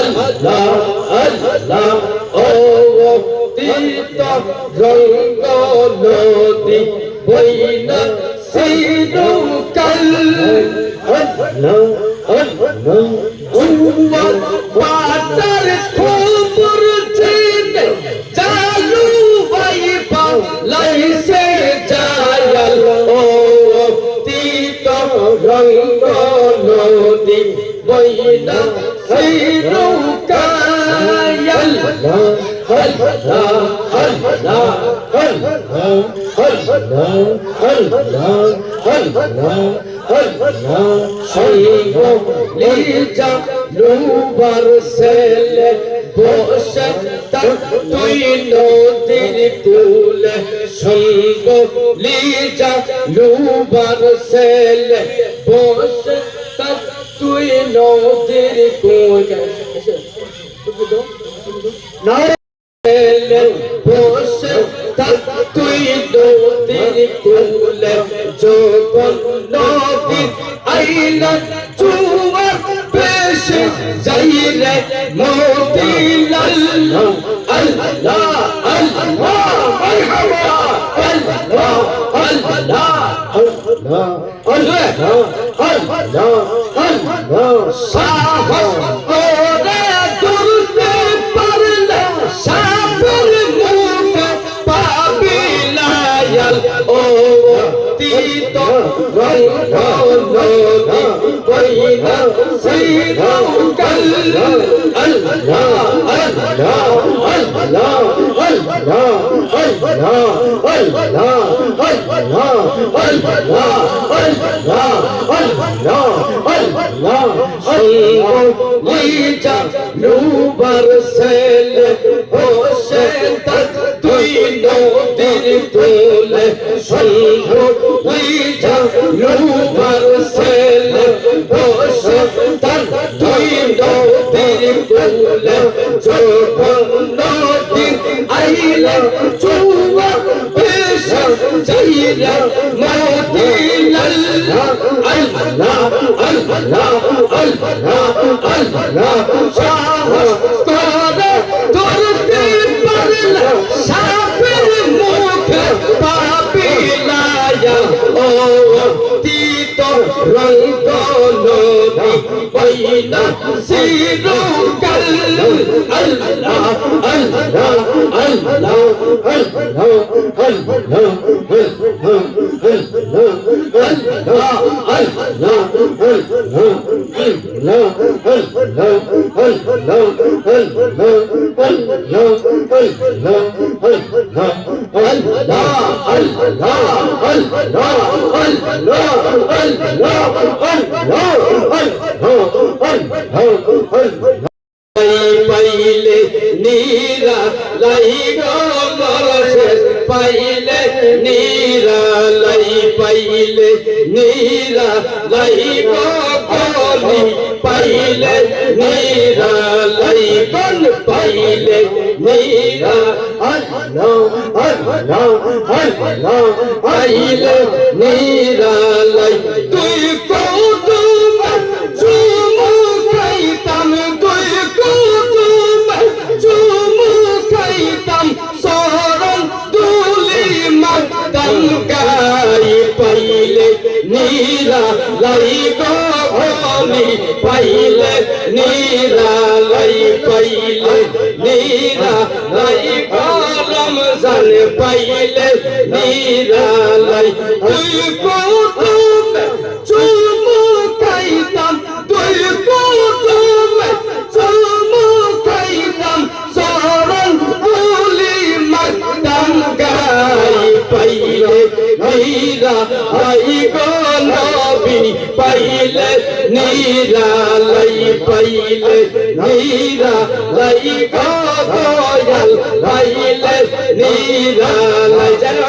আল্লাহ আল্লাহ ও তিত রঙ্গ নদী বইনা চিরকাল আল্লাহ আল্লাহ জুয়ার পাতার খবর জেনে চালু বাইপা লাইসে জায়াল ও তিত রঙ্গ নদী বইনা চিরকাল আল্লাহ আল্লাহ আল্লাহ লিজা লুবার সেলে বসে তুই নদীর কুলে সঙ্গ লিজা লুবার সেলে বসে তুই নদীর কুলে বসে তুই নদীর কুলে যখন নদী আইলা চুয়া পেশে যাইলে মদিনাল আল্লাহ আল্লাহ মারহাবা আল্লাহ আল্লাহ আল্লাহ আল্লাহ আল্লাহ আল্লাহ সাহস করে দুরতে পারলে সাপের মুখ পাবিলায়াল ও তিত রঙ্গ নদী বইনা চিরকাল আল্লাহ আল্লাহ আল্লাহ আল্লাহ আল্লাহ আল্লাহ আল্লাহ আল্লাহ আল্লাহ আল্লাহ আল্লাহ লিজা লুবার সেলে বসে তুই নদীর কুলে সঙ্গ লিজা লুবার সেলে বসে তুই নদীর কুলে যখন নদী আইলে চুয়া পেশা যাইলে মদিনাল আল্লাহ আল্লাহ আল্লাহ আল্লাহ সাহস করে ধরতে পারলে সাপের মুখে পাবিলায়া ও তিত রঙ্গ নদী বইনা চিরকাল আল্লাহ আল্লাহ আল্লাহ আল্লাহ আল্লাহ পাইলে নীরা লাই গমরসের পাইলে নীরা লাই পাইলে নীরা লাই গলি পাইলে নীরা লাই গল পাইলে নীরা আল্লাহ আল্লাহ আল্লাহ পাইলে নীরা লাই তুই কৌতুম চুমু খাইতাম তুই কৌতুম চুমু খাইতাম সরণ দুলি মাতাম গাই পাইলে নীরা লাই গলি পাইলে নীরা লাই পাইলে নীরা লাই রমজান পাইলে নীরা লাই তুই কৌতুম চুমু খাইতাম তুই কৌতুম চুমু খাইতাম সরণ দুলি মাতাম গাই পাইলে নীরা লাই নবী পাইলে নীরা লাই পাইলে নীরা লাই দয়াল পাইলে নীরা লাই জানো